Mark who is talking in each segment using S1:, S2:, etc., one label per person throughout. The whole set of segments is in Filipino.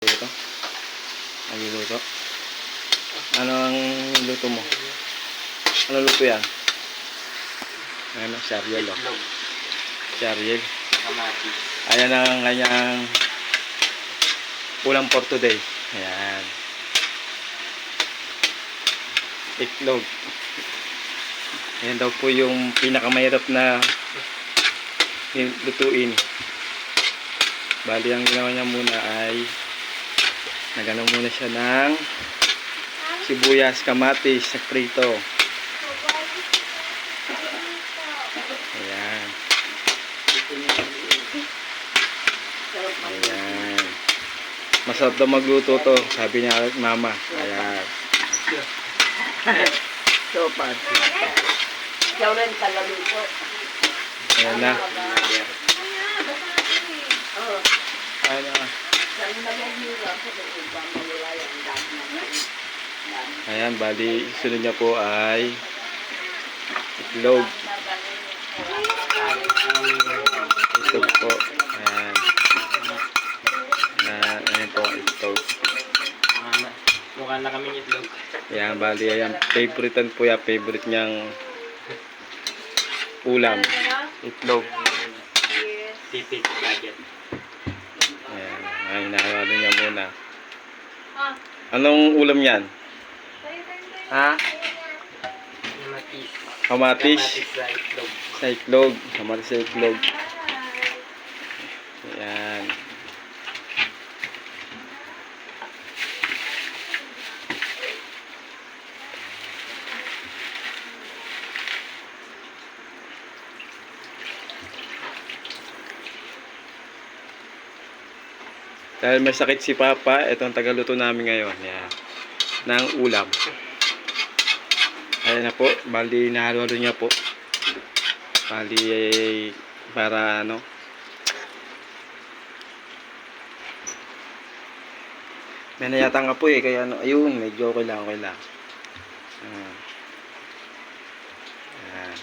S1: ito. Nagluluto. Ano ang luto mo? Ano luto yan? Ano? Cereal o? Cereal. Ayan ang kanyang ulam for today. Ayan. Itlog. Ayan daw po yung pinakamahirap na lutuin. Bali ang ginawa niya muna ay nagano muna siya ng sibuyas, kamatis, sa prito. Ayan. Ayan. Masarap daw magluto to, sabi niya mama. Ayan.
S2: Sopan. Ikaw rin talaluto.
S1: Ayan na. Ayan na. Ayan, bali sunod niya po ay itlog. Itlog po. Ayan. Ayan po, itlog.
S3: Mukha na kaming itlog.
S1: Ayan, bali ayan. Favoritan po yan. Favorite niyang ulam. Itlog.
S3: Tipid budget.
S1: Ayan. Ay, nakakalo niya muna. Anong ulam yan? Ha?
S3: Kamatis.
S1: Kamatis.
S3: Sa itlog.
S1: Sa itlog. Kamatis sa itlog. Ayan. Dahil may sakit si Papa, ito ang tagaluto namin ngayon. Ayan. Ng ulam. Ayan na po. Bali, nahalo-halo niya po. Bali, para ano. May nayatang ka po eh. Kaya ano, ayun, medyo okay lang, okay lang. Ayan. Ayan.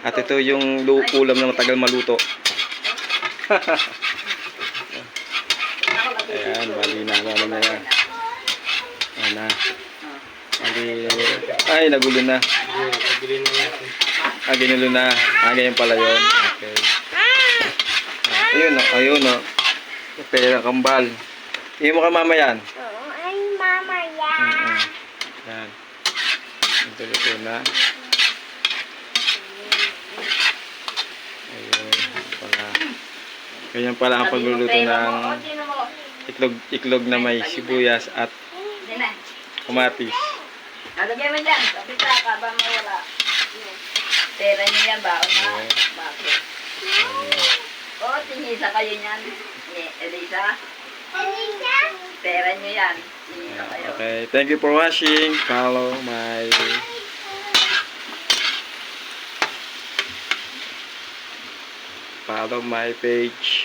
S1: At ito yung ulam na matagal maluto. Ayan, bali na ano na yan. Ayan na. Bali, ay, nagulo na.
S3: Nabili na yan.
S1: Ginulo na. Ganyan pala yun. Okay. Ayun o, ayun o. Pera kambal. Hindi mo ka mama yan.
S4: Ay, mama yan.
S1: Yan. Ito na. Ayun. Pala. Ganyan pala ang pagluluto ng itlog na may sibuyas at kamatis.
S2: Nalagyan mo dyan. Kapita ka ba mawala? Pera niyo yan ba? O na? Bakit? O, tingisa kayo niyan. Elisa? Pera niyo yan. Tingisa kayo.
S1: Okay, thank you for watching. Follow my page.